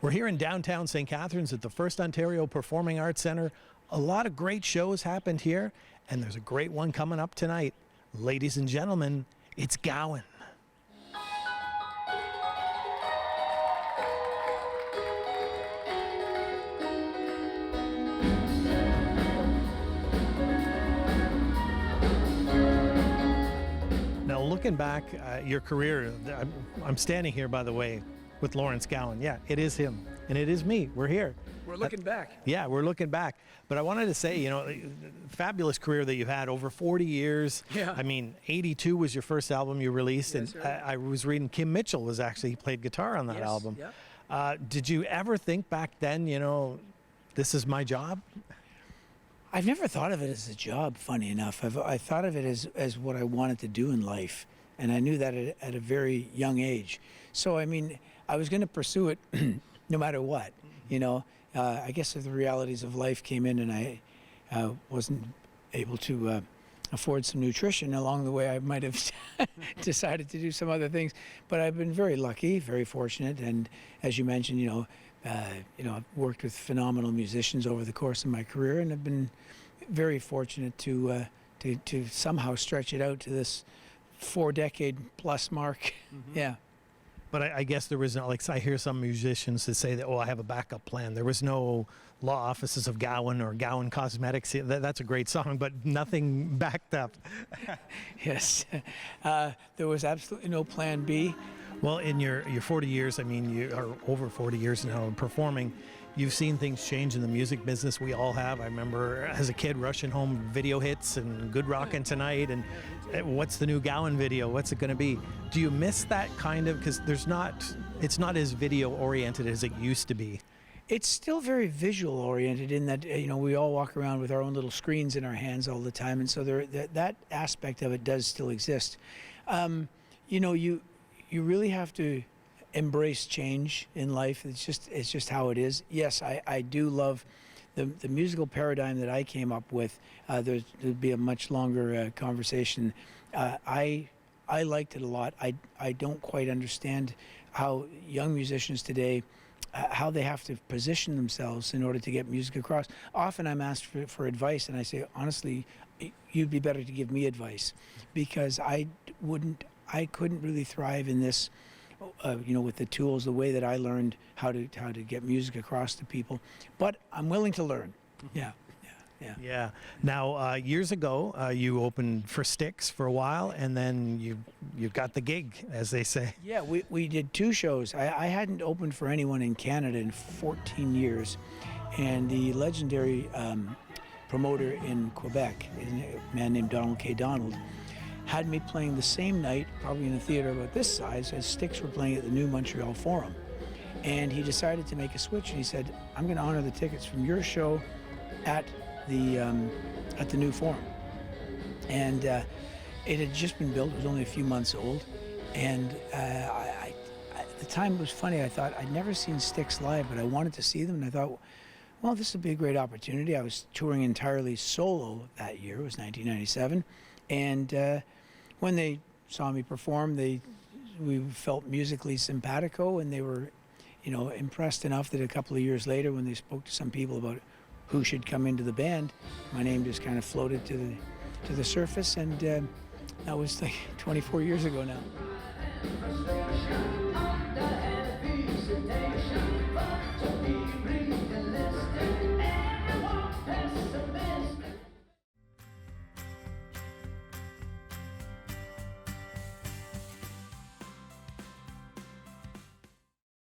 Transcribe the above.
We're here in downtown St. Catharines at the FirstOntario Performing Arts Centre. A lot of great shows happened here, and there's a great one coming up tonight. Ladies and gentlemen, it's Gowan. Now, looking back at your career, I'm standing here, by the way, with Lawrence Gowan. Yeah, it is him, and it is me. We're here. We're looking back. Yeah, we're looking back. But I wanted to say, you know, fabulous career that you've had over 40 years. Yeah. I mean, 82 was your first album you released, Yes, and sir. I was reading Kim Mitchell was actually, he played guitar on that Yes, album. yeah. Did you ever think back then, you know, this is my job? I've never thought of it as a job, funny enough. I thought of it as what I wanted to do in life. And I knew that at a very young age. So, I mean, I was going to pursue it no matter what, you know. I guess if the realities of life came in and I wasn't able to afford some nutrition along the way, I might have decided to do some other things. But I've been very lucky, very fortunate. And as you mentioned, you know, I've worked with phenomenal musicians over the course of my career, and I've been very fortunate to somehow stretch it out to this 4-decade-plus mark. Mm-hmm. Yeah. But I guess there was no, like, I hear some musicians that say that, oh, I have a backup plan. There was no law offices of Gowan or Gowan Cosmetics. That's a great song, but nothing backed up. Yes. There was absolutely no plan B. Well, in your 40 years, I mean, you are over 40 years now performing. You've seen things change in the music business. We all have. I remember as a kid rushing home video hits and Good Rockin' Tonight and what's the new Gowan video? What's it going to be? Do you miss that kind of, because it's not as video oriented as it used to be. It's still very visual oriented in that, you know, we all walk around with our own little screens in our hands all the time. And so that aspect of it does still exist. You know, you really have to embrace change in life. It's just how it is. Yes, I do love the musical paradigm that I came up with. There'd be a much longer conversation. I liked it a lot. I don't quite understand how young musicians today, how they have to position themselves in order to get music across. Often I'm asked for advice, and I say, honestly, you'd be better to give me advice, because I couldn't really thrive in this. You know, with the tools, the way that I learned how to get music across to people. But I'm willing to learn. Yeah. Yeah. Now, years ago, you opened for Styx for a while, and then you got the gig, as they say. Yeah, we did 2 shows. I hadn't opened for anyone in Canada in 14 years, and the legendary promoter in Quebec, a man named Donald K. Donald, had me playing the same night, probably in a theater about this size, as Styx were playing at the New Montreal Forum. And he decided to make a switch, and he said, I'm going to honor the tickets from your show at the New Forum. And it had just been built. It was only a few months old. And at the time, it was funny. I thought, I'd never seen Styx live, but I wanted to see them. And I thought, well, this would be a great opportunity. I was touring entirely solo that year. It was 1997. And when they saw me perform, we felt musically simpatico, and they were, you know, impressed enough that a couple of years later, when they spoke to some people about who should come into the band, my name just kind of floated to the surface, and that was like 24 years ago now.